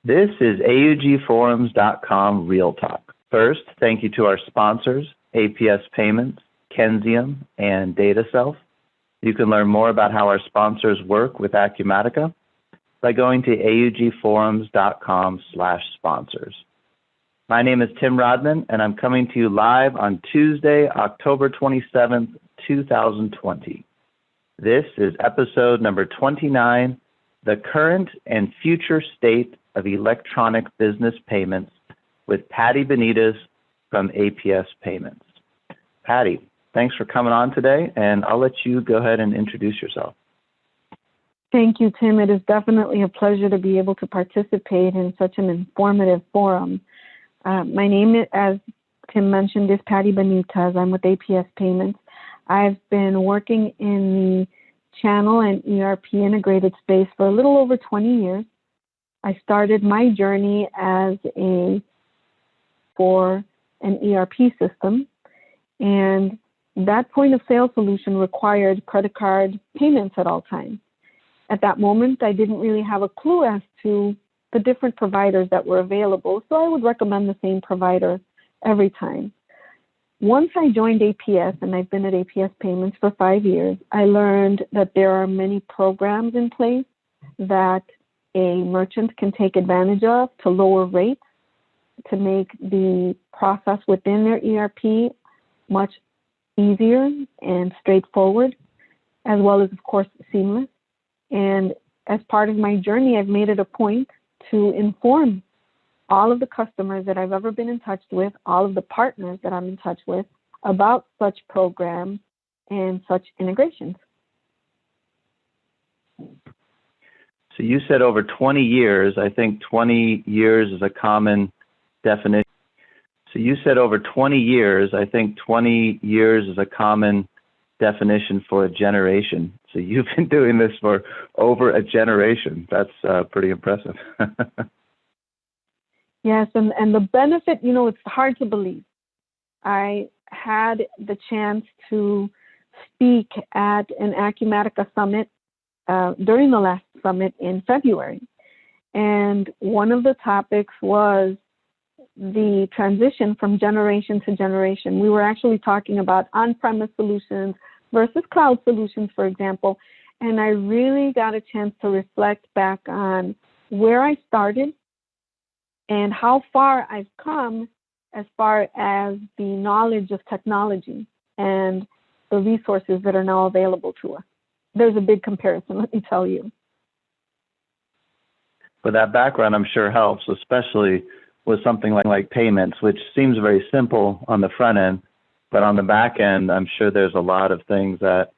This is AUGforums.com Real Talk. First, thank you to our sponsors, APS Payments, Kenzium, and DataSelf. You can learn more about how our sponsors work with Acumatica by going to augforums.com/sponsors. My name is Tim Rodman, and I'm coming to you live on Tuesday, October 27th, 2020. This is episode number 29, The Current and Future State of Electronic Business Payments, with Patty Benitez from APS Payments. Patty, thanks for coming on today, and I'll let you go ahead and introduce yourself. Thank you, Tim. It is definitely a pleasure to be able to participate in such an informative forum. My name, as Tim mentioned, is Patty Benitez. I'm with APS Payments. I've been working in the channel and ERP integrated space for a little over 20 years. I started my journey for an ERP system, and that point of sale solution required credit card payments at all times. At that moment, I didn't really have a clue as to the different providers that were available, so I would recommend the same provider every time. Once I joined APS, and I've been at APS Payments for 5 years, I learned that there are many programs in place that a merchant can take advantage of to lower rates, to make the process within their ERP much easier and straightforward, as well as, of course, seamless. And as part of my journey, I've made it a point to inform all of the customers that I've ever been in touch with, all of the partners that I'm in touch with, about such programs and such integrations. So you said over 20 years. I think 20 years is a common definition. So you said over 20 years. I think 20 years is a common definition for a generation. So you've been doing this for over a generation. That's pretty impressive. Yes, and the benefit, it's hard to believe. I had the chance to speak at an Acumatica summit during the last summit in February. And one of the topics was the transition from generation to generation. We were actually talking about on-premise solutions versus cloud solutions, for example. And I really got a chance to reflect back on where I started and how far I've come as far as the knowledge of technology and the resources that are now available to us. There's a big comparison, let me tell you. But that background, I'm sure, helps, especially with something like payments, which seems very simple on the front end, but on the back end, I'm sure there's a lot of things that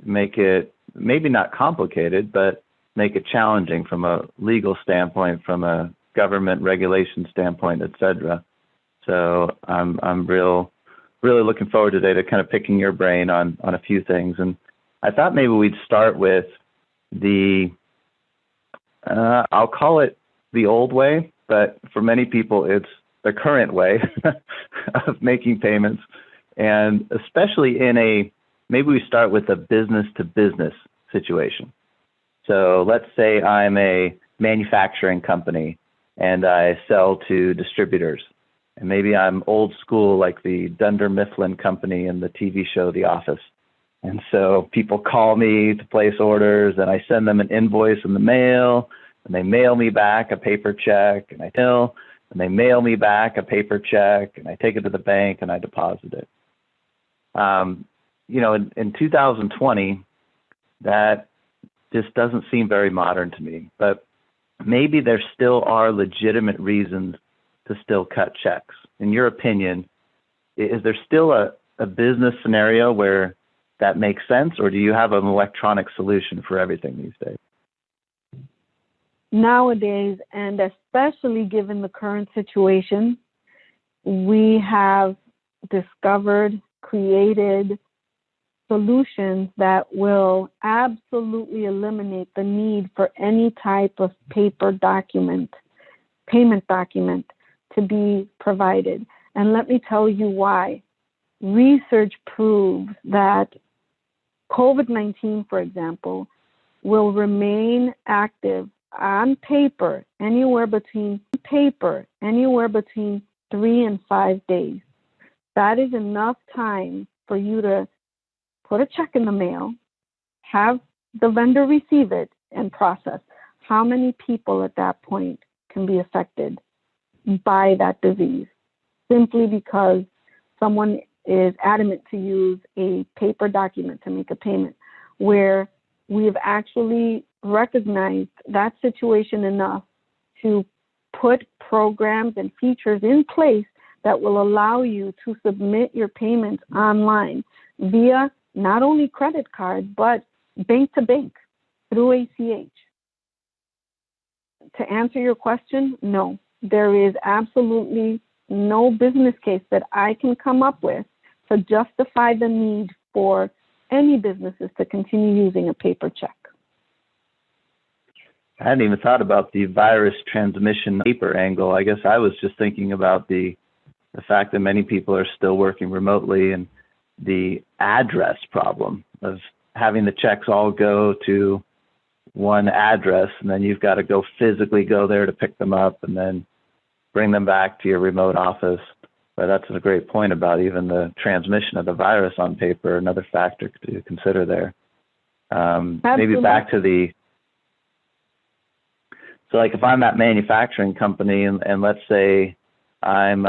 make it maybe not complicated, but make it challenging from a legal standpoint, from a government regulation standpoint, et cetera. So I'm really looking forward today to kind of picking your brain on a few things. And I thought maybe we'd start with the, I'll call it the old way, but for many people, it's the current way of making payments. And especially maybe we start with a business to business situation. So let's say I'm a manufacturing company and I sell to distributors. And maybe I'm old school like the Dunder Mifflin company in the TV show The Office. And so people call me to place orders, and I send them an invoice in the mail, and they mail me back a paper check, and they mail me back a paper check, and I take it to the bank and I deposit it. In 2020, that just doesn't seem very modern to me, but maybe there still are legitimate reasons to still cut checks. In your opinion, is there still a business scenario where that makes sense, or do you have an electronic solution for everything these days? Nowadays, and especially given the current situation, we have discovered, created solutions that will absolutely eliminate the need for any type of paper document, payment document, to be provided. And let me tell you why. Research proves that COVID-19, for example, will remain active on paper anywhere between 3 and 5 days. That is enough time for you to put a check in the mail, have the vendor receive it, and process. How many people at that point can be affected by that disease simply because someone is adamant to use a paper document to make a payment, where we've actually recognized that situation enough to put programs and features in place that will allow you to submit your payments online via not only credit card, but bank to bank through ACH. To answer your question, no, there is absolutely no business case that I can come up with to justify the need for any businesses to continue using a paper check. I hadn't even thought about the virus transmission paper angle. I guess I was just thinking about the fact that many people are still working remotely and the address problem of having the checks all go to one address, and then you've got to go physically go there to pick them up and then bring them back to your remote office. But that's a great point about even the transmission of the virus on paper, another factor to consider there. Maybe back to so like if I'm that manufacturing company and let's say I'm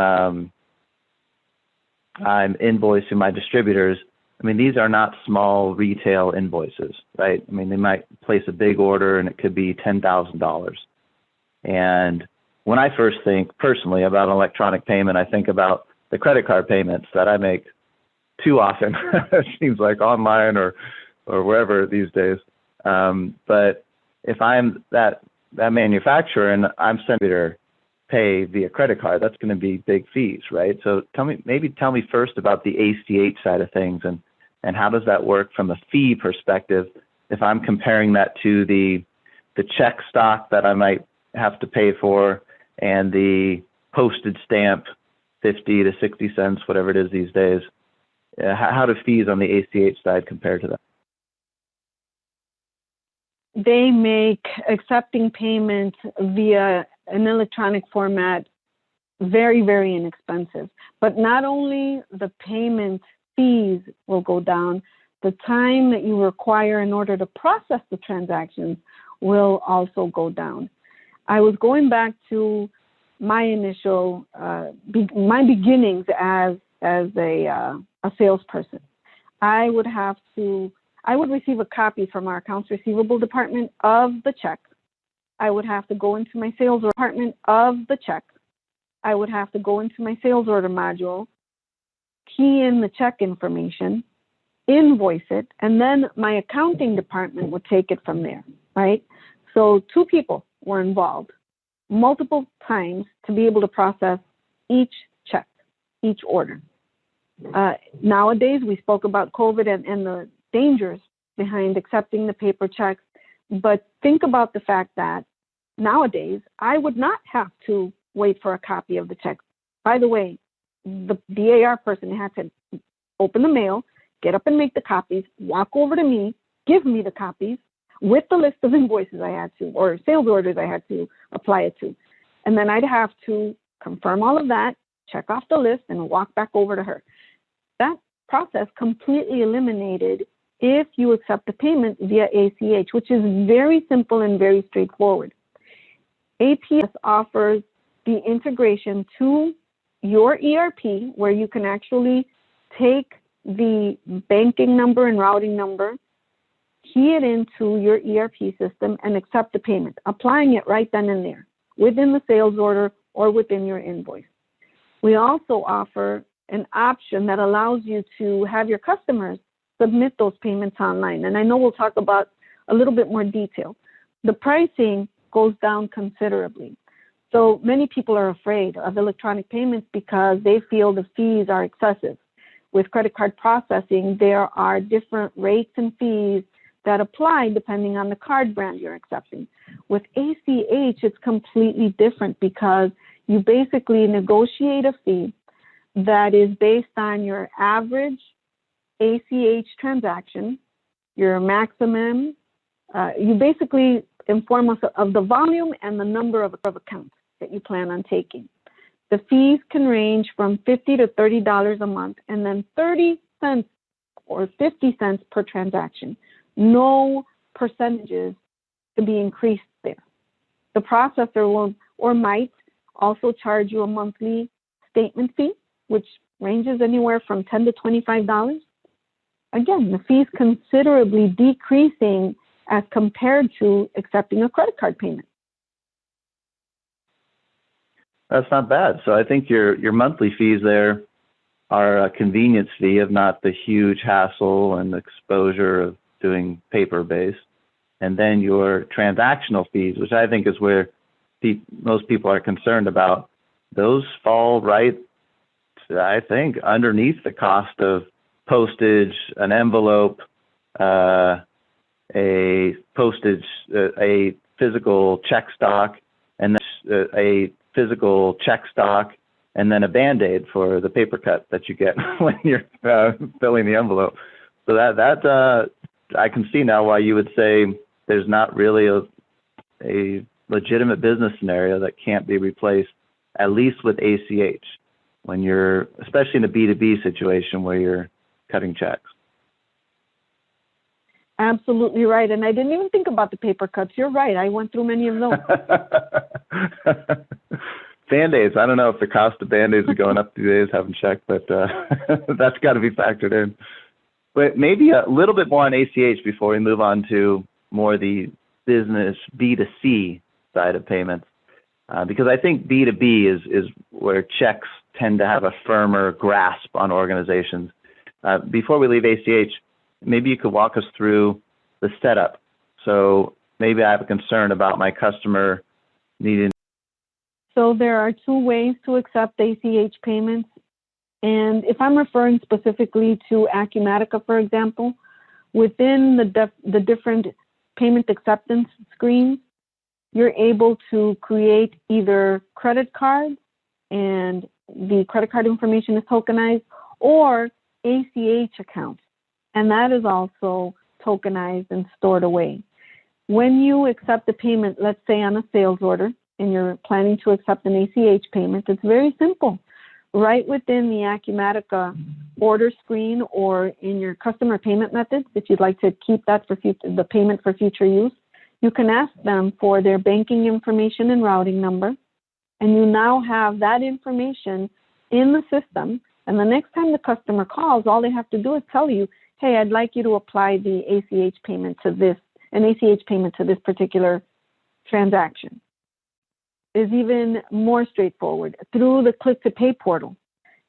invoicing my distributors, I mean, these are not small retail invoices, right? I mean, they might place a big order and it could be $10,000. And when I first think personally about an electronic payment, I think about the credit card payments that I make too often. It seems like online or wherever these days. But if I'm that manufacturer and I'm sending to pay via credit card, that's going to be big fees, right? So tell me first about the ACH side of things and how does that work from a fee perspective if I'm comparing that to the check stock that I might have to pay for and the postage stamp 50 to 60 cents, whatever it is these days. How do fees on the ACH side compare to that? They make accepting payment via an electronic format very, very inexpensive. But not only the payment fees will go down, the time that you require in order to process the transactions will also go down. I was going back to my initial, my beginnings as a salesperson. I would receive a copy from our accounts receivable department of the check. I would have to go into my sales department of the check. I would have to go into my sales order module, key in the check information, invoice it, and then my accounting department would take it from there, right? So 2 people were involved multiple times to be able to process each check, each order. Nowadays, we spoke about COVID and the dangers behind accepting the paper checks, but think about the fact that nowadays, I would not have to wait for a copy of the check. By the way, the AR person had to open the mail, get up and make the copies, walk over to me, give me the copies with the list of invoices I had to, or sales orders I had to apply it to. And then I'd have to confirm all of that, check off the list, and walk back over to her. That process completely eliminated if you accept the payment via ACH, which is very simple and very straightforward. APS offers the integration to your ERP, where you can actually take the banking number and routing number, key it into your ERP system, and accept the payment, applying it right then and there within the sales order or within your invoice. We also offer an option that allows you to have your customers submit those payments online. And I know we'll talk about a little bit more detail. The pricing goes down considerably. So many people are afraid of electronic payments because they feel the fees are excessive. With credit card processing, there are different rates and fees that apply depending on the card brand you're accepting. With ACH, it's completely different because you basically negotiate a fee that is based on your average ACH transaction, your maximum. You basically inform us of the volume and the number of accounts that you plan on taking. The fees can range from $50 to $30 a month, and then 30 cents or 50 cents per transaction. No percentages to be increased there. The processor will or might also charge you a monthly statement fee, which ranges anywhere from $10 to $25. Again, the fees considerably decreasing as compared to accepting a credit card payment. That's not bad. So I think your monthly fees there are a convenience fee of not the huge hassle and exposure of doing paper-based. And then your transactional fees, which I think is where most people are concerned about, those fall right, I think, underneath the cost of postage, an envelope, a physical check stock, and then a physical check stock, and then a Band-Aid for the paper cut that you get when you're filling the envelope. So that I can see now why you would say there's not really a legitimate business scenario that can't be replaced, at least with ACH, when you're, especially in a B2B situation where you're cutting checks. Absolutely right. And I didn't even think about the paper cuts. You're right. I went through many of those. Band-Aids. I don't know if the cost of Band-Aids is going up these days. Haven't checked, but that's got to be factored in. But maybe a little bit more on ACH before we move on to more the business B2C side of payments, because I think B2B is where checks tend to have a firmer grasp on organizations. Before we leave ACH, maybe you could walk us through the setup. So maybe I have a concern about my customer needing. So there are two ways to accept ACH payments. And if I'm referring specifically to Acumatica, for example, within the different payment acceptance screens, you're able to create either credit cards, and the credit card information is tokenized, or ACH accounts, and that is also tokenized and stored away. When you accept a payment, let's say on a sales order, and you're planning to accept an ACH payment, it's very simple. Right within the Acumatica order screen or in your customer payment methods, if you'd like to keep that for the payment for future use, you can ask them for their banking information and routing number, and you now have that information in the system. And the next time the customer calls, all they have to do is tell you, hey, I'd like you to apply the ACH payment to this, an ACH payment to this particular transaction. Is even more straightforward. Through the click-to-pay portal,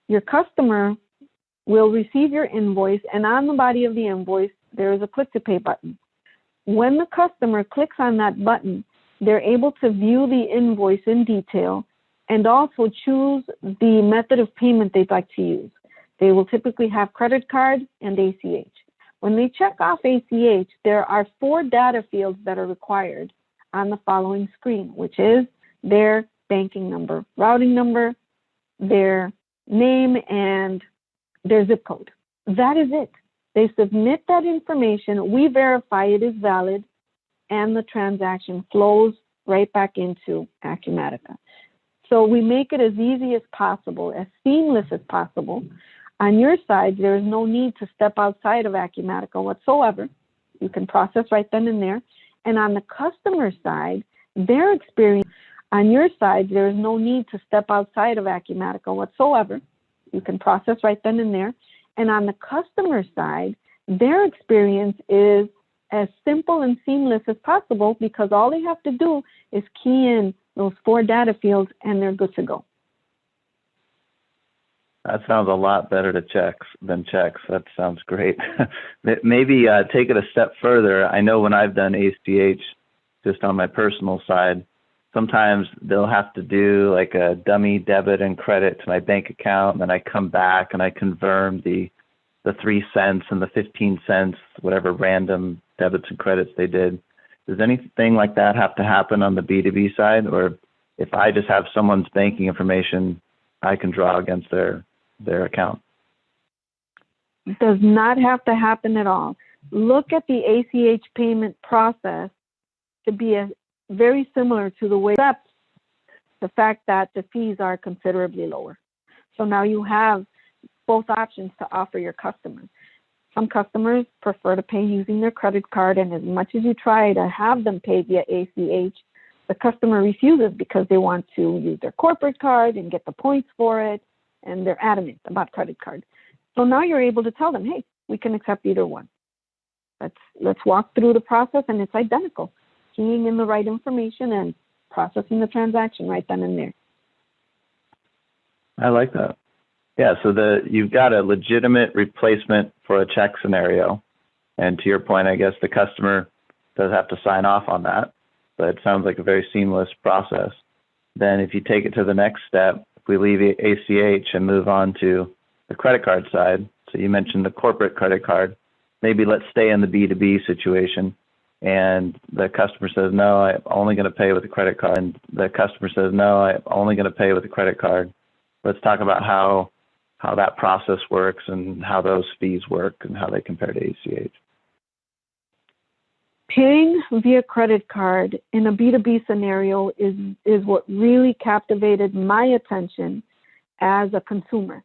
your customer will receive your invoice, and on the body of the invoice, there is a click-to-pay button. When the customer clicks on that button, they're able to view the invoice in detail and also choose the method of payment they'd like to use. They will typically have credit card and ACH. When they check off ACH, there are 4 data fields that are required on the following screen, which is their banking number, routing number, their name, and their zip code. That is it. They submit that information, we verify it is valid, and the transaction flows right back into Acumatica. So we make it as easy as possible, as seamless as possible. On your side, there is no need to step outside of Acumatica whatsoever. You can process right then and there. And on the customer side, their experience, on your side, there is no need to step outside of Acumatica whatsoever. You can process right then and there. And on the customer side, their experience is as simple and seamless as possible, because all they have to do is key in those 4 data fields and they're good to go. That sounds a lot better than checks. That sounds great. Maybe take it a step further. I know when I've done ACH, just on my personal side, sometimes they'll have to do like a dummy debit and credit to my bank account, and then I come back and I confirm the 3 cents and the 15 cents, whatever random debits and credits they did. Does anything like that have to happen on the B2B side? Or if I just have someone's banking information, I can draw against their account? It does not have to happen at all. Look at the ACH payment process to be very similar to the way, except the fact that the fees are considerably lower. So now you have both options to offer your customers. Some customers prefer to pay using their credit card, and as much as you try to have them pay via ACH, the customer refuses because they want to use their corporate card and get the points for it, and they're adamant about credit card. So now you're able to tell them, hey, we can accept either one. Let's walk through the process, and it's identical. Keying in the right information and processing the transaction right then and there. I like that. Yeah, so you've got a legitimate replacement for a check scenario. And to your point, I guess the customer does have to sign off on that, but it sounds like a very seamless process. Then if you take it to the next step, if we leave ACH and move on to the credit card side, so you mentioned the corporate credit card, maybe let's stay in the B2B situation. And the customer says, no, I'm only going to pay with a credit card. And the customer says, no, I'm only going to pay with a credit card. Let's talk about how that process works and how those fees work and how they compare to ACH. Paying via credit card in a B2B scenario is what really captivated my attention as a consumer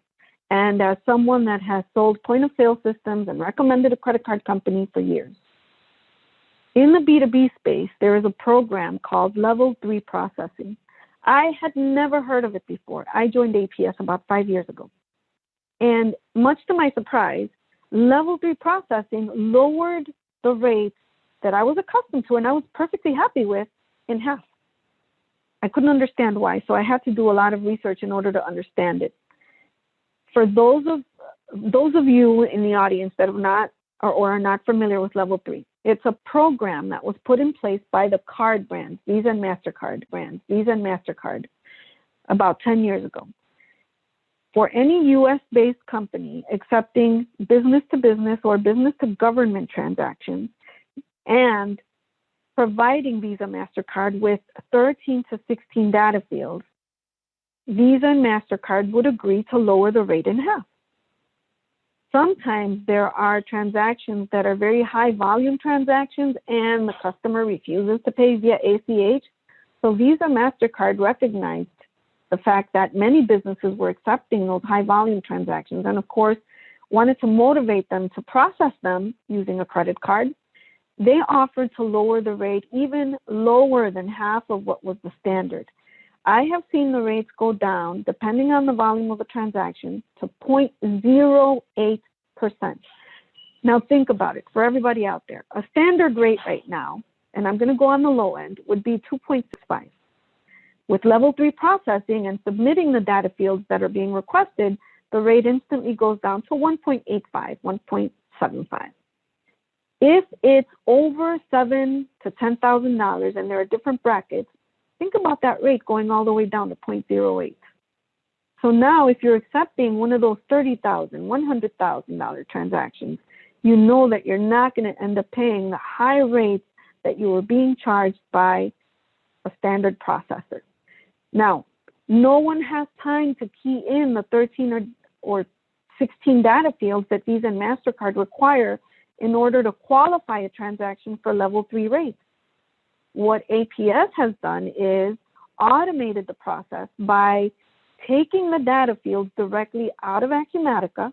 and as someone that has sold point-of-sale systems and recommended a credit card company for years. In the B2B space, there is a program called Level 3 Processing. I had never heard of it before. I joined APS about 5 years ago. And much to my surprise, Level 3 Processing lowered the rates that I was accustomed to and I was perfectly happy with in half. I couldn't understand why, so I had to do a lot of research in order to understand it. For those of you in the audience that have not or are not familiar with Level 3, it's a program that was put in place by the card brands, Visa and Mastercard, about 10 years ago. For any US-based company accepting business-to-business or business-to-government transactions and providing Visa MasterCard with 13 to 16 data fields, Visa and MasterCard would agree to lower the rate in half. Sometimes there are transactions that are very high volume transactions and the customer refuses to pay via ACH. So Visa MasterCard recognized the fact that many businesses were accepting those high volume transactions and of course wanted to motivate them to process them using a credit card. They offered to lower the rate even lower than half of what was the standard. I have seen the rates go down, depending on the volume of the transaction, to 0.08%. Now think about it, for everybody out there. A standard rate right now, and I'm going to go on the low end, would be 2.65. With Level 3 processing and submitting the data fields that are being requested, the rate instantly goes down to 1.85, 1.75. If it's over $7,000 to $10,000 and there are different brackets, think about that rate going all the way down to 0.08. So now if you're accepting one of those $30,000, $100,000 transactions, you know that you're not going to end up paying the high rates that you were being charged by a standard processor. Now, no one has time to key in the 13 or 16 data fields that Visa and MasterCard require in order to qualify a transaction for Level 3 rates. What APS has done is automated the process by taking the data fields directly out of Acumatica,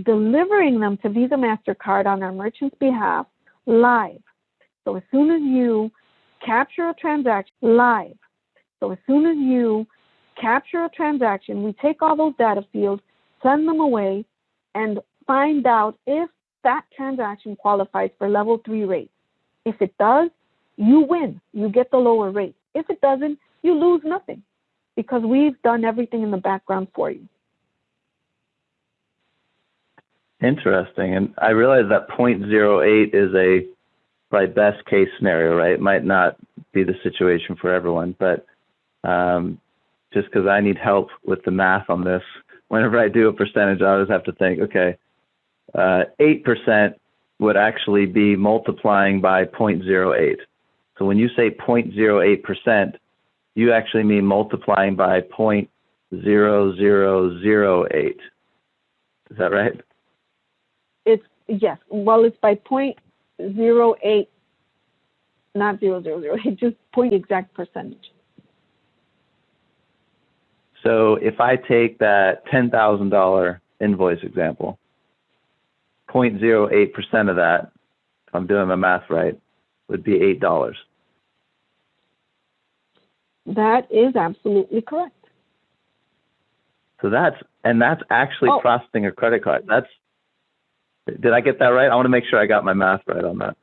delivering them to Visa MasterCard on our merchant's behalf live. So as soon as you capture a transaction live, we take all those data fields, send them away, and find out if that transaction qualifies for Level 3 rates. If it does, you win. You get the lower rate. If it doesn't, you lose nothing because we've done everything in the background for you. Interesting. And I realize that 0.08 is a probably best case scenario, right? It might not be the situation for everyone, but just because I need help with the math on this, whenever I do a percentage, I always have to think, okay, 8% would actually be multiplying by 0.08. So when you say 0.08%, you actually mean multiplying by 0.0008. Is that right? Yes. Well, it's by 0.08 not 0.008, just point exact percentage. So if I take that $10,000 invoice example, 0.08% of that, if I'm doing my math right, would be $8. That is absolutely correct. So that's actually processing a credit card. Did I get that right? I want to make sure I got my math right on that.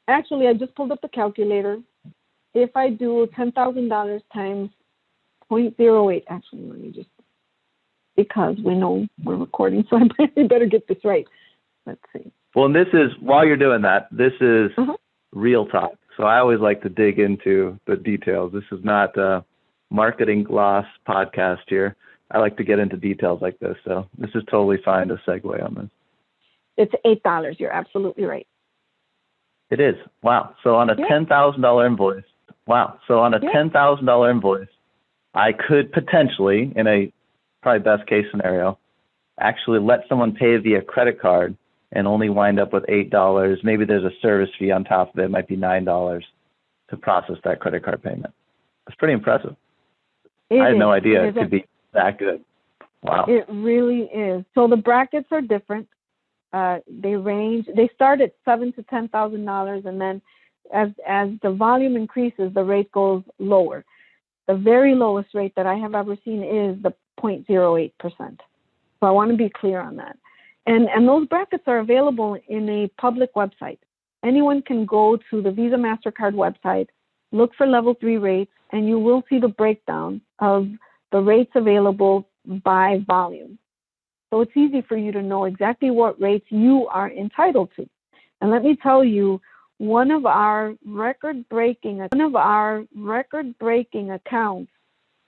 Actually, I just pulled up the calculator. If I do $10,000 times 0.08, actually, let me just, because we know we're recording, so I better get this right. Let's see. Well, and this is, while you're doing that, this is real talk. So I always like to dig into the details. This is not a marketing gloss podcast here. I like to get into details like this. So this is totally fine to segue on this. It's $8. You're absolutely right. It is. Wow. So on a $10,000 invoice, $10,000 invoice, I could potentially, in a probably best case scenario, actually let someone pay via credit card and only wind up with $8. Maybe there's a service fee on top of it. It might be $9 to process that credit card payment. That's pretty impressive. I had no idea it could be that good. Wow. It really is. So the brackets are different. They start at $7,000 to $10,000, and then as the volume increases, the rate goes lower. The very lowest rate that I have ever seen is the 0.08%. So I want to be clear on that. And those brackets are available in a public website. Anyone can go to the Visa Mastercard website, look for level 3 rates, and you will see the breakdown of the rates available by volume. So it's easy for you to know exactly what rates you are entitled to. And let me tell you, one of our record-breaking accounts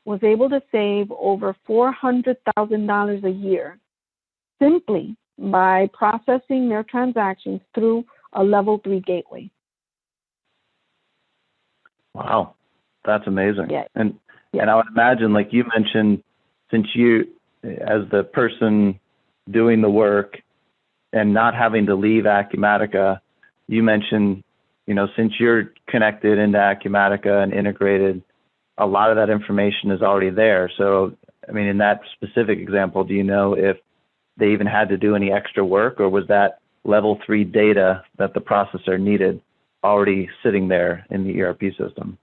was able to save over $400,000 a year simply by processing their transactions through a level 3 gateway. Wow, that's amazing. Yeah. And I would imagine, like you mentioned, since you, as the person doing the work and not having to leave Acumatica, you mentioned, since you're connected into Acumatica and integrated, a lot of that information is already there. So, I mean, in that specific example, do you know if they even had to do any extra work, or was that level 3 data that the processor needed already sitting there in the ERP system?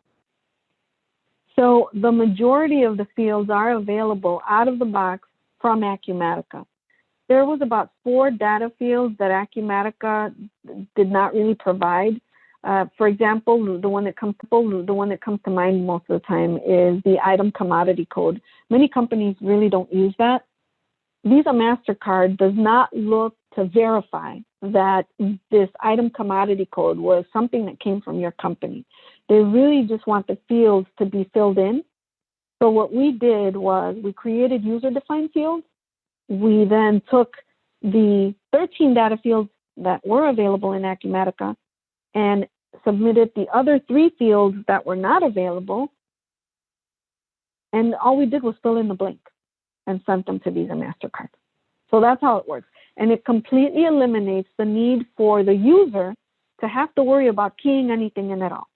So the majority of the fields are available out of the box from Acumatica. There was about 4 data fields that Acumatica did not really provide. For example, the one that comes to mind most of the time is the item commodity code. Many companies really don't use that. Visa Mastercard does not look to verify that this item commodity code was something that came from your company. They really just want the fields to be filled in. So what we did was we created user-defined fields. We then took the 13 data fields that were available in Acumatica and submitted the other 3 fields that were not available. And all we did was fill in the blank and sent them to Visa Mastercard. So that's how it works. And it completely eliminates the need for the user to have to worry about keying anything in at all.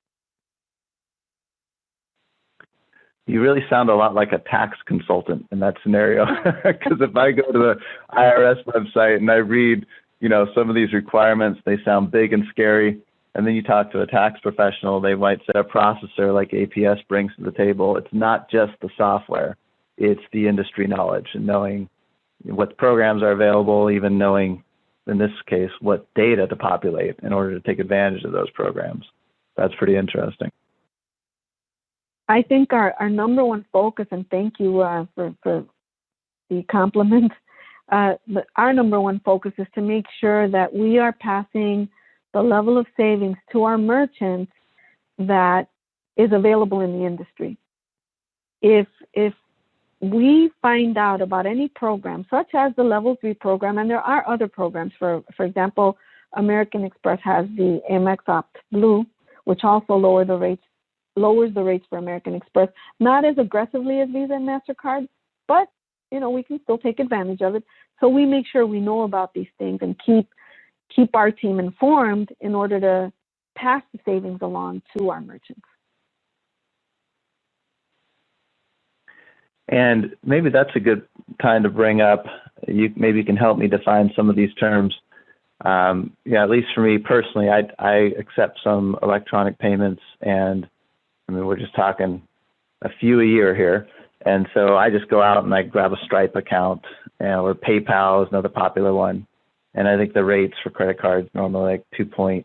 You really sound a lot like a tax consultant in that scenario. Because if I go to the IRS website and I read, some of these requirements, they sound big and scary. And then you talk to a tax professional, they might say a processor like APS brings to the table. It's not just the software, it's the industry knowledge and knowing what programs are available, even knowing, in this case, what data to populate in order to take advantage of those programs. That's pretty interesting. I think our number one focus, and thank you for the compliment, our number one focus is to make sure that we are passing the level of savings to our merchants that is available in the industry. If we find out about any program, such as the Level 3 program, and there are other programs, for example, American Express has the Amex Opt Blue, which also lowers the rates for American Express, not as aggressively as Visa and MasterCard, but we can still take advantage of it. So we make sure we know about these things and keep our team informed in order to pass the savings along to our merchants. And maybe that's a good time to bring up, maybe you can help me define some of these terms. At least for me personally, I accept some electronic payments, and I mean, we're just talking a few a year here. And so I just go out and I grab a Stripe account, or PayPal is another popular one. And I think the rates for credit cards normally like 2.9,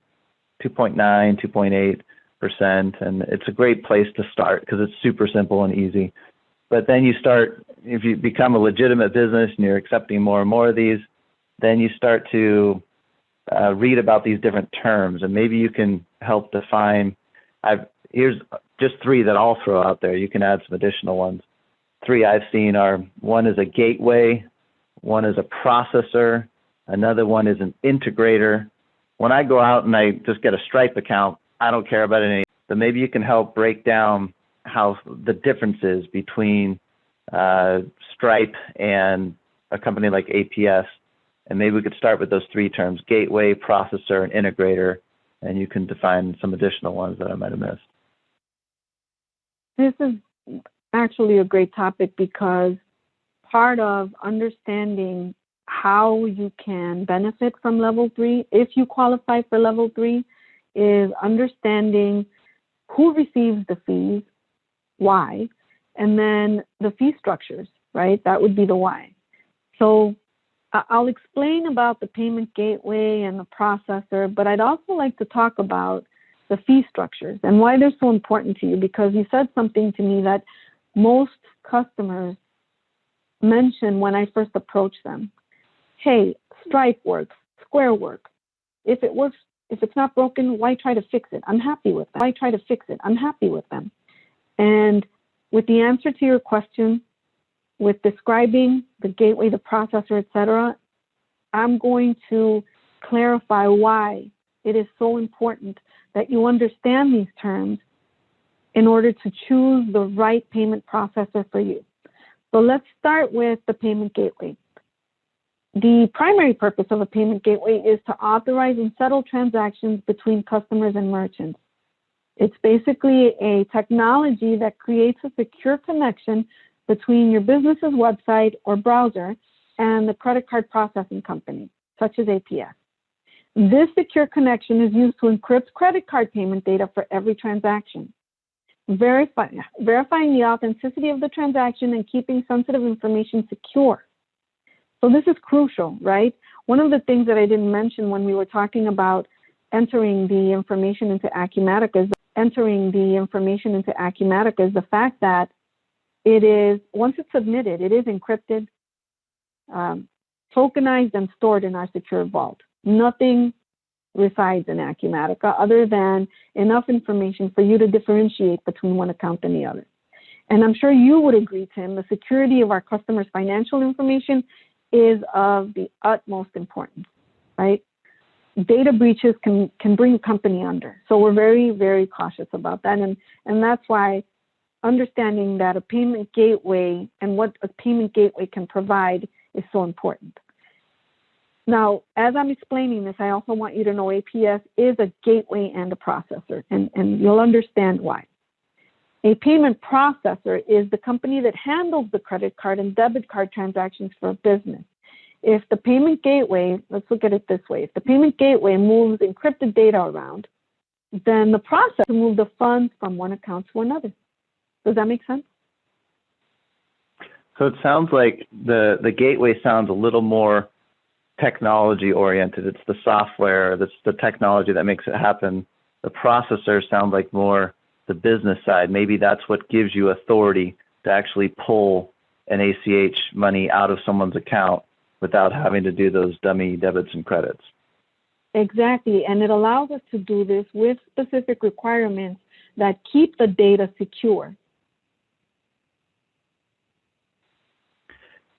2.8%. And it's a great place to start because it's super simple and easy. But then you start, if you become a legitimate business and you're accepting more and more of these, then you start to read about these different terms, and maybe you can help define. Here's just three that I'll throw out there. You can add some additional ones. Three I've seen are, one is a gateway, one is a processor, another one is an integrator. When I go out and I just get a Stripe account, I don't care about any, but maybe you can help break down how the differences between Stripe and a company like APS. And maybe we could start with those three terms: gateway, processor, and integrator, and you can define some additional ones that I might have missed. This is actually a great topic, because part of understanding how you can benefit from level 3, if you qualify for level 3, is understanding who receives the fees, why, and then the fee structures, right? That would be the why. So I'll explain about the payment gateway and the processor, but I'd also like to talk about the fee structures and why they're so important to you, because you said something to me that most customers mention when I first approach them. Hey, Stripe works, Square works. If it works, if it's not broken, why try to fix it? I'm happy with them. Why try to fix it? I'm happy with them. And with the answer to your question, with describing the gateway, the processor, etc., I'm going to clarify why it is so important that you understand these terms in order to choose the right payment processor for you. So let's start with the payment gateway. The primary purpose of a payment gateway is to authorize and settle transactions between customers and merchants. It's basically a technology that creates a secure connection between your business's website or browser and the credit card processing company, such as APS. This secure connection is used to encrypt credit card payment data for every transaction, verifying the authenticity of the transaction and keeping sensitive information secure. So this is crucial, right? One of the things that I didn't mention when we were talking about entering the information into Acumatica is the fact that it is, once it's submitted, it is encrypted, tokenized, and stored in our secure vault. Nothing resides in Acumatica other than enough information for you to differentiate between one account and the other. And I'm sure you would agree, Tim, the security of our customers' financial information is of the utmost importance, right? Data breaches can bring a company under. So we're very, very cautious about that. And that's why understanding that a payment gateway and what a payment gateway can provide is so important. Now, as I'm explaining this, I also want you to know APS is a gateway and a processor, and you'll understand why. A payment processor is the company that handles the credit card and debit card transactions for a business. If the payment gateway, let's look at it this way, if the payment gateway moves encrypted data around, then the processor moves the funds from one account to another. Does that make sense? So it sounds like the gateway sounds a little more technology oriented. It's the software, that's the technology that makes it happen. The processor sounds like more the business side. Maybe that's what gives you authority to actually pull an ACH money out of someone's account without having to do those dummy debits and credits. Exactly, and it allows us to do this with specific requirements that keep the data secure.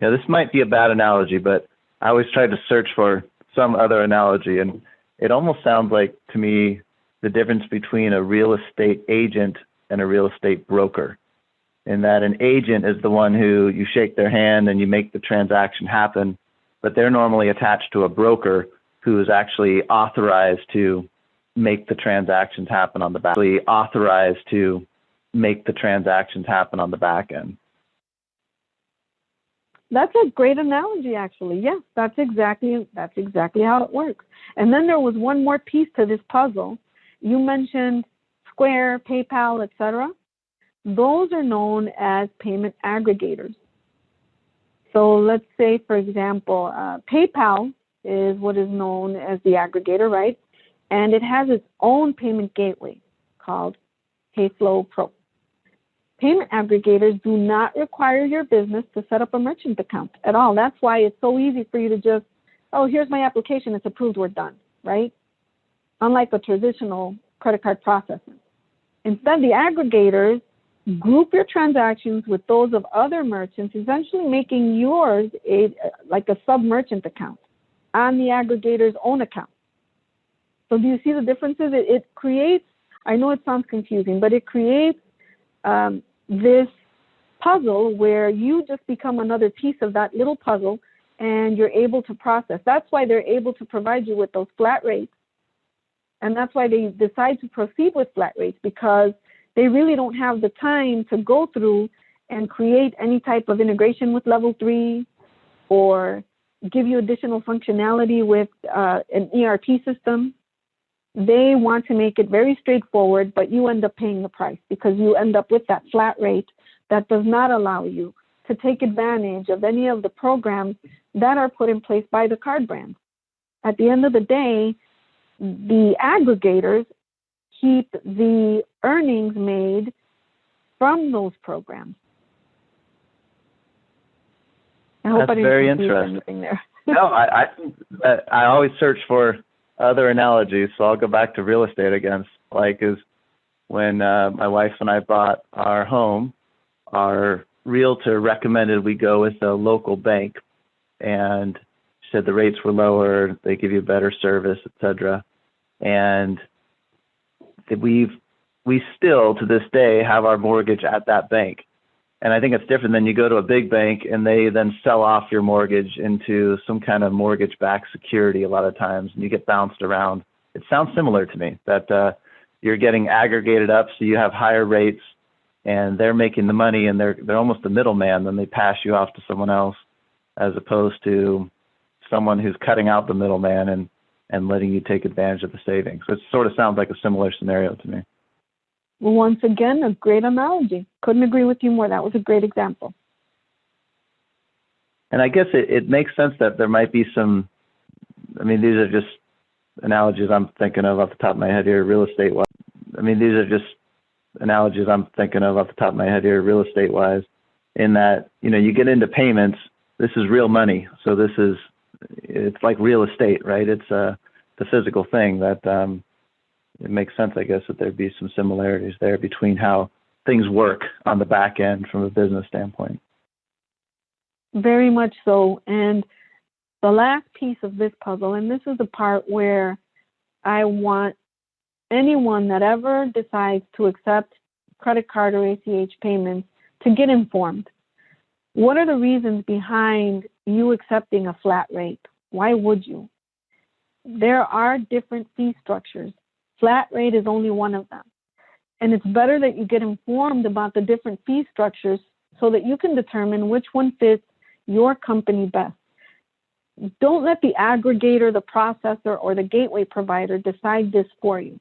Yeah, this might be a bad analogy, but I always try to search for some other analogy, and it almost sounds like to me the difference between a real estate agent and a real estate broker, in that an agent is the one who you shake their hand and you make the transaction happen, but they're normally attached to a broker who is actually authorized to make the transactions happen on the back, authorized to make the transactions happen on the back end. That's a great analogy, actually. Yes, that's exactly how it works. And then there was one more piece to this puzzle. You mentioned Square, PayPal, etc. Those are known as payment aggregators. So let's say, for example, PayPal is what is known as the aggregator, right? And it has its own payment gateway called PayFlow Pro. Payment aggregators do not require your business to set up a merchant account at all. That's why it's so easy for you to just, oh, here's my application, it's approved, we're done, right? Unlike a traditional credit card processing. Instead, the aggregators group your transactions with those of other merchants, essentially making yours like a sub-merchant account on the aggregator's own account. So do you see the differences? It creates, I know it sounds confusing, but it creates this puzzle where you just become another piece of that little puzzle and you're able to process. That's why they're able to provide you with those flat rates. And that's why they decide to proceed with flat rates, because they really don't have the time to go through and create any type of integration with level 3 or give you additional functionality with an ERP system. They want to make it very straightforward, but you end up paying the price because you end up with that flat rate that does not allow you to take advantage of any of the programs that are put in place by the card brands. At the end of the day, the aggregators keep the earnings made from those programs. I hope That's I didn't very confuse interesting. anything there. No, I always search for other analogies, so I'll go back to real estate again. Like is when my wife and I bought our home, our realtor recommended we go with a local bank, and she said the rates were lower, they give you better service, etc. And we still to this day have our mortgage at that bank. And I think it's different than you go to a big bank and they then sell off your mortgage into some kind of mortgage-backed security a lot of times, and you get bounced around. It sounds similar to me, that you're getting aggregated up so you have higher rates, and they're making the money, and they're almost a middleman. Then they pass you off to someone else, as opposed to someone who's cutting out the middleman and letting you take advantage of the savings. So it sort of sounds like a similar scenario to me. Well, once again, a great analogy. Couldn't agree with you more. That was a great example. And I guess it makes sense that there might be some, I mean, these are just analogies I'm thinking of off the top of my head here, real estate-wise. Real estate-wise, in that, you get into payments, this is real money. So it's like real estate, right? It's the physical thing that, it makes sense, I guess, that there'd be some similarities there between how things work on the back end from a business standpoint. Very much so. And the last piece of this puzzle, and this is the part where I want anyone that ever decides to accept credit card or ACH payments to get informed. What are the reasons behind you accepting a flat rate? Why would you? There are different fee structures. Flat rate is only one of them. And it's better that you get informed about the different fee structures so that you can determine which one fits your company best. Don't let the aggregator, the processor, or the gateway provider decide this for you.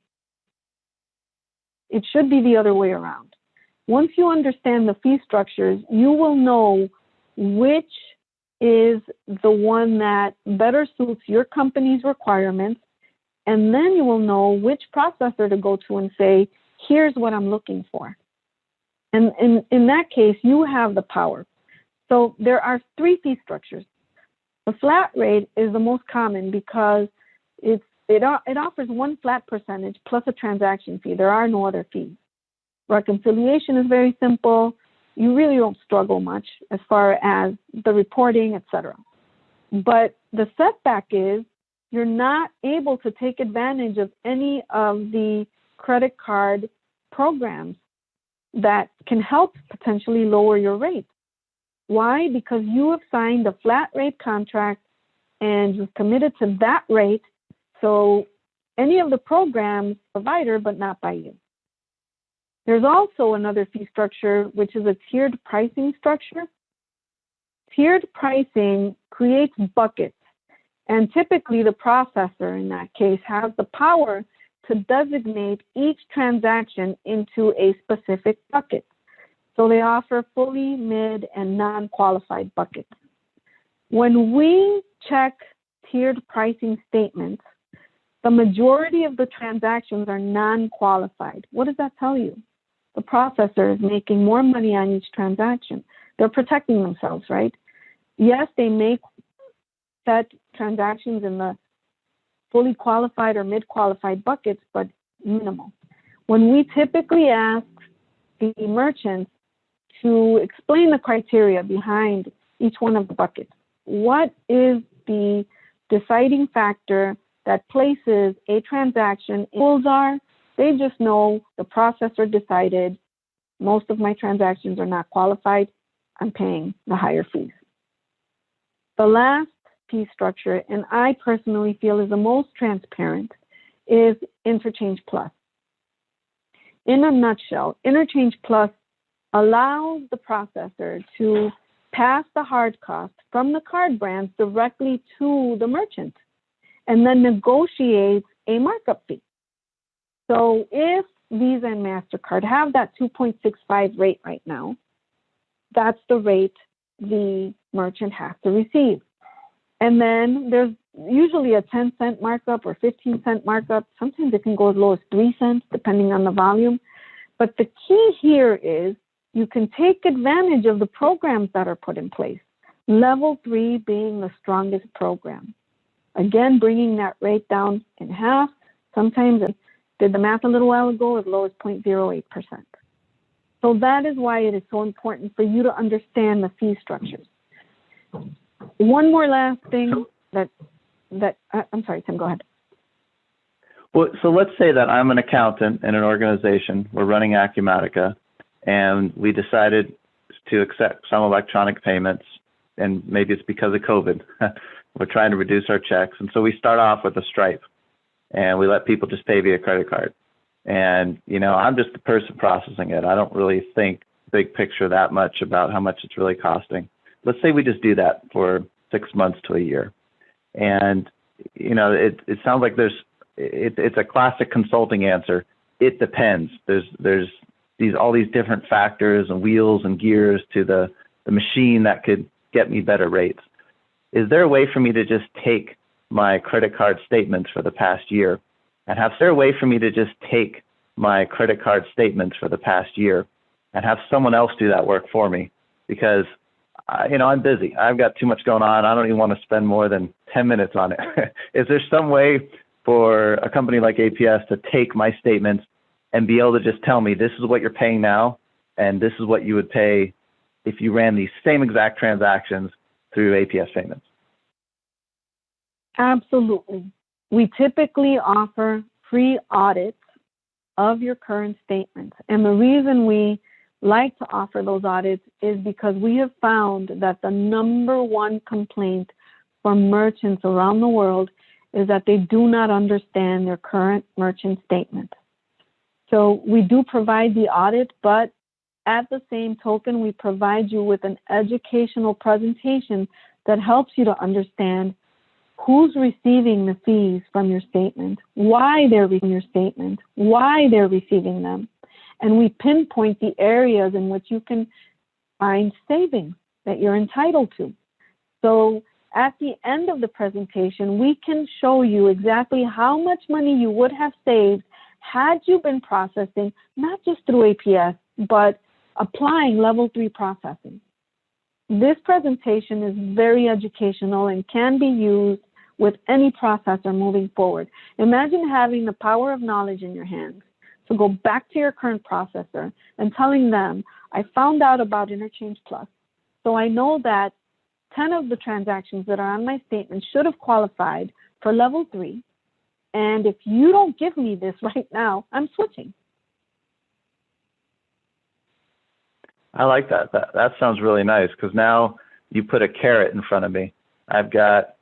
It should be the other way around. Once you understand the fee structures, you will know which is the one that better suits your company's requirements. And then you will know which processor to go to and say, here's what I'm looking for. And in that case, you have the power. So there are 3 fee structures. The flat rate is the most common because it offers one flat percentage plus a transaction fee. There are no other fees. Reconciliation is very simple. You really don't struggle much as far as the reporting, etc. But the setback is you're not able to take advantage of any of the credit card programs that can help potentially lower your rate. Why? Because you have signed a flat rate contract and you've committed to that rate. So any of the programs provider, but not by you. There's also another fee structure, which is a tiered pricing structure. Tiered pricing creates buckets, and typically the processor in that case has the power to designate each transaction into a specific bucket. So they offer fully, mid, and non-qualified buckets. When we check tiered pricing statements, the majority of the transactions are non-qualified. What does that tell you? The processor is making more money on each transaction. They're protecting themselves, right? Yes, they may set transactions in the fully qualified or mid-qualified buckets, but minimal. When we typically ask the merchants to explain the criteria behind each one of the buckets, what is the deciding factor that places a transaction in are, they just know the processor decided most of my transactions are not qualified, I'm paying the higher fees. The last fee structure, and I personally feel is the most transparent, is Interchange Plus. In a nutshell, Interchange Plus allows the processor to pass the hard cost from the card brands directly to the merchant and then negotiates a markup fee. So if Visa and Mastercard have that 2.65 rate right now, that's the rate the merchant has to receive. And then there's usually a 10-cent markup or 15-cent markup. Sometimes it can go as low as 3 cents, depending on the volume. But the key here is you can take advantage of the programs that are put in place, level 3 being the strongest program. Again, bringing that rate down in half. Sometimes I did the math a little while ago, as low as 0.08%. So that is why it is so important for you to understand the fee structures. One more last thing I'm sorry, Tim, go ahead. Well, so let's say that I'm an accountant in an organization. We're running Acumatica, and we decided to accept some electronic payments, and maybe it's because of COVID. We're trying to reduce our checks, and so we start off with a Stripe, and we let people just pay via credit card. And, you know, I'm just the person processing it. I don't really think big picture that much about how much it's really costing. Let's say we just do that for 6 months to a year. And, you know, it sounds like it's a classic consulting answer. It depends. There's all these different factors and wheels and gears to the machine that could get me better rates. Is there a way for me to just take my credit card statements for the past year and is there a way for me to just take my credit card statements for the past year and have someone else do that work for me? Because I'm busy. I've got too much going on. I don't even want to spend more than 10 minutes on it. Is there some way for a company like APS to take my statements and be able to just tell me this is what you're paying now and this is what you would pay if you ran these same exact transactions through APS Payments? Absolutely. We typically offer free audits of your current statements. And the reason we like to offer those audits is because we have found that the number one complaint from merchants around the world is that they do not understand their current merchant statement. So we do provide the audit, but at the same token, we provide you with an educational presentation that helps you to understand who's receiving the fees from your statement, why they're receiving your statement, why they're receiving them. And we pinpoint the areas in which you can find savings that you're entitled to. So at the end of the presentation, we can show you exactly how much money you would have saved had you been processing, not just through APS, but applying level 3 processing. This presentation is very educational and can be used with any processor moving forward. Imagine having the power of knowledge in your hands to go back to your current processor and telling them, I found out about Interchange Plus, so I know that 10 of the transactions that are on my statement should have qualified for level 3, and if you don't give me this right now, I'm switching. I like that. That sounds really nice because now you put a carrot in front of me. I've got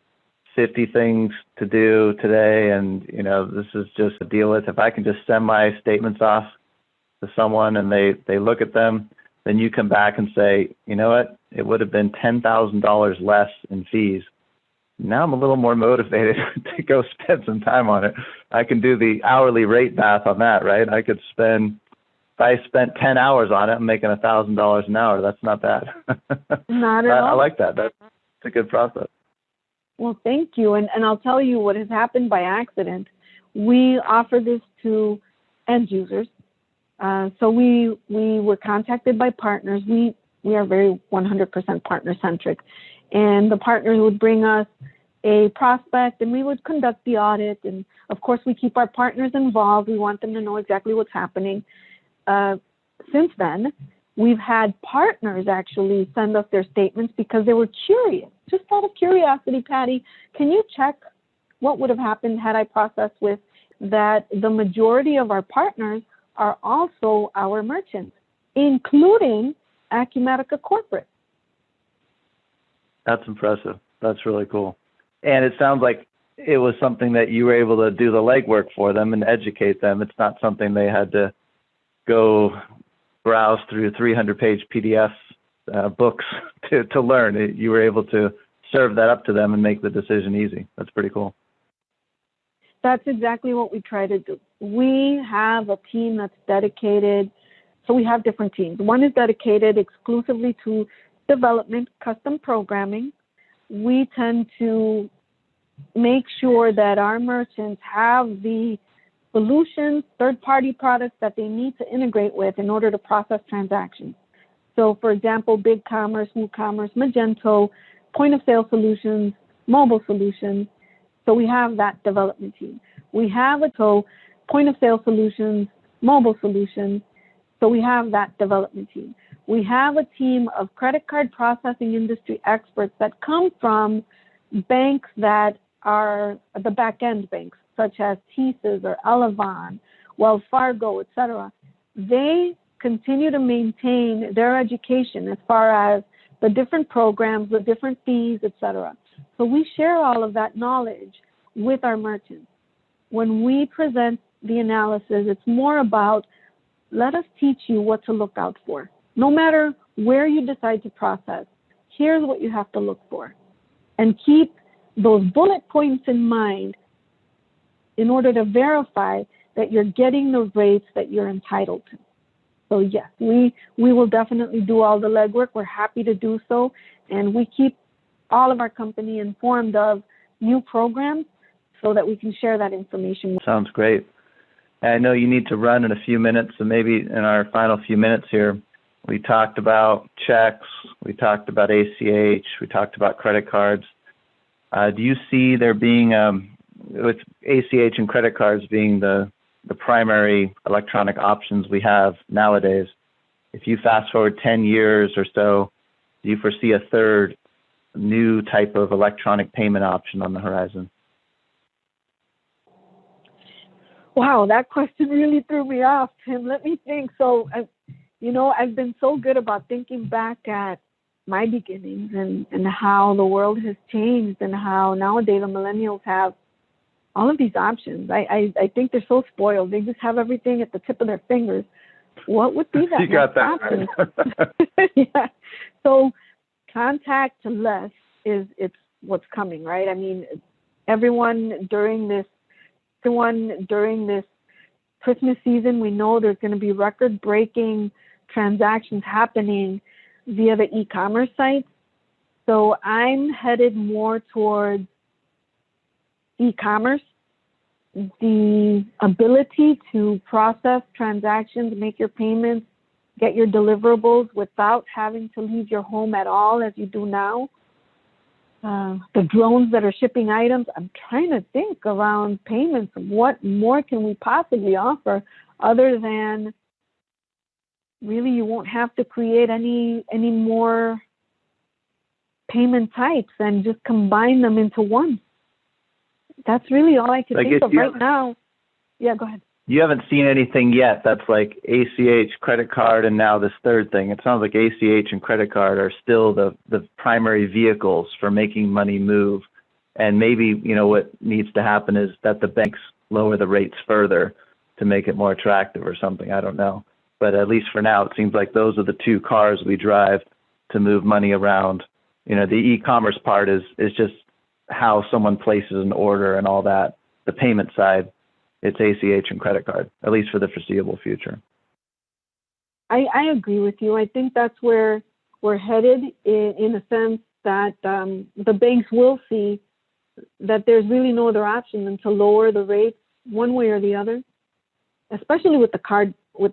50 things to do today, and this is just a deal with. If I can just send my statements off to someone and they look at them, then you come back and say, you know what, it would have been $10,000 less in fees. Now I'm a little more motivated to go spend some time on it. I can do the hourly rate math on that, right? I could spend, if I spent 10 hours on it, I'm making $1,000 an hour. That's not bad. Not at all. I like that. That's a good process. Well, thank you. And I'll tell you what has happened by accident. We offer this to end users. So we were contacted by partners. We are very 100% partner centric, and the partners would bring us a prospect, and we would conduct the audit. And of course, we keep our partners involved. We want them to know exactly what's happening. Since then, we've had partners actually send us their statements because they were curious. Just out of curiosity, Patty, can you check what would have happened had I processed with that? The majority of our partners are also our merchants, including Acumatica Corporate. That's impressive. That's really cool. And it sounds like it was something that you were able to do the legwork for them and educate them. It's not something they had to go browse through 300-page PDF books to learn. You were able to serve that up to them and make the decision easy. That's pretty cool. That's exactly what we try to do. We have a team that's dedicated. So we have different teams. One is dedicated exclusively to development, custom programming. We tend to make sure that our merchants have the solutions, third-party products that they need to integrate with in order to process transactions. So, for example, BigCommerce, WooCommerce, Magento, point-of-sale solutions, mobile solutions. So we have that development team. We have point-of-sale solutions, mobile solutions. So we have that development team. We have a team of credit card processing industry experts that come from banks that are the back-end banks, such as TSYS or Elavon, Wells Fargo, et cetera. They continue to maintain their education as far as the different programs, the different fees, et cetera. So we share all of that knowledge with our merchants. When we present the analysis, it's more about, let us teach you what to look out for. No matter where you decide to process, here's what you have to look for. And keep those bullet points in mind in order to verify that you're getting the rates that you're entitled to. So yes, we will definitely do all the legwork. We're happy to do so. And we keep all of our company informed of new programs so that we can share that information. Sounds great. I know you need to run in a few minutes, so maybe in our final few minutes here, we talked about checks, we talked about ACH, we talked about credit cards. Do you see there being, with ACH and credit cards being the primary electronic options we have nowadays, if you fast forward 10 years or so, do you foresee a third new type of electronic payment option on the horizon? Wow, that question really threw me off, Tim. Let me think. So, I've been so good about thinking back at my beginnings and how the world has changed and how nowadays the millennials have all of these options. I think they're so spoiled. They just have everything at the tip of their fingers. What would be that? You got that option? right. Yeah. So contactless it's what's coming, right? I mean, everyone during this Christmas season, we know there's going to be record-breaking transactions happening via the e-commerce sites. So I'm headed more towards e-commerce, the ability to process transactions, make your payments, get your deliverables without having to leave your home at all as you do now. The drones that are shipping items, I'm trying to think around payments. What more can we possibly offer other than really you won't have to create any more payment types and just combine them into one. That's really all I can think of right now. Yeah, go ahead. You haven't seen anything yet that's like ACH, credit card, and now this third thing. It sounds like ACH and credit card are still the primary vehicles for making money move. And maybe, you know, what needs to happen is that the banks lower the rates further to make it more attractive or something. I don't know. But at least for now, it seems like those are the two cars we drive to move money around. You know, the e-commerce part is just how someone places an order and all that. The payment side, it's ACH and credit card, at least for the foreseeable future. I agree with you. I think that's where we're headed in a sense that the banks will see that there's really no other option than to lower the rates one way or the other, especially with the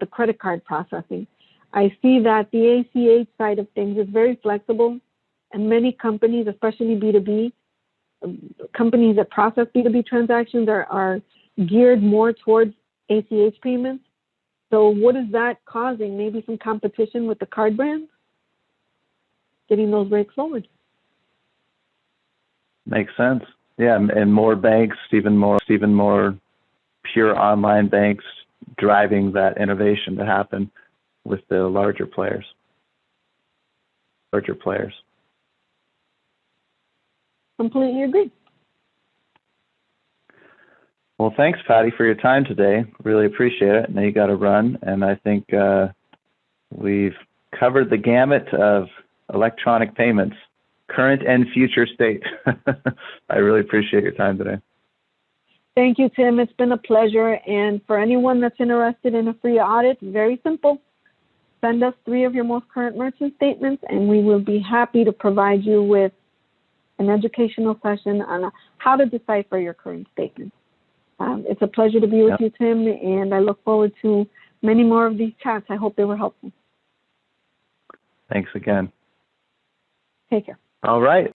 credit card processing. I see that the ACH side of things is very flexible, and many companies, especially B2B, companies that process B2B transactions are geared more towards ACH payments. So what is that causing? Maybe some competition with the card brands? Getting those rates lowered. Makes sense. Yeah, and more banks, even more pure online banks driving that innovation to happen with the larger players. Completely agree. Well, thanks, Patty, for your time today. Really appreciate it. I know you got to run, and I think we've covered the gamut of electronic payments, current and future state. I really appreciate your time today. Thank you, Tim. It's been a pleasure. And for anyone that's interested in a free audit, very simple. Send us 3 of your most current merchant statements, and we will be happy to provide you with an educational session on how to decipher your current statements. It's a pleasure to be with you, Tim, and I look forward to many more of these chats. I hope they were helpful. Thanks again. Take care. All right.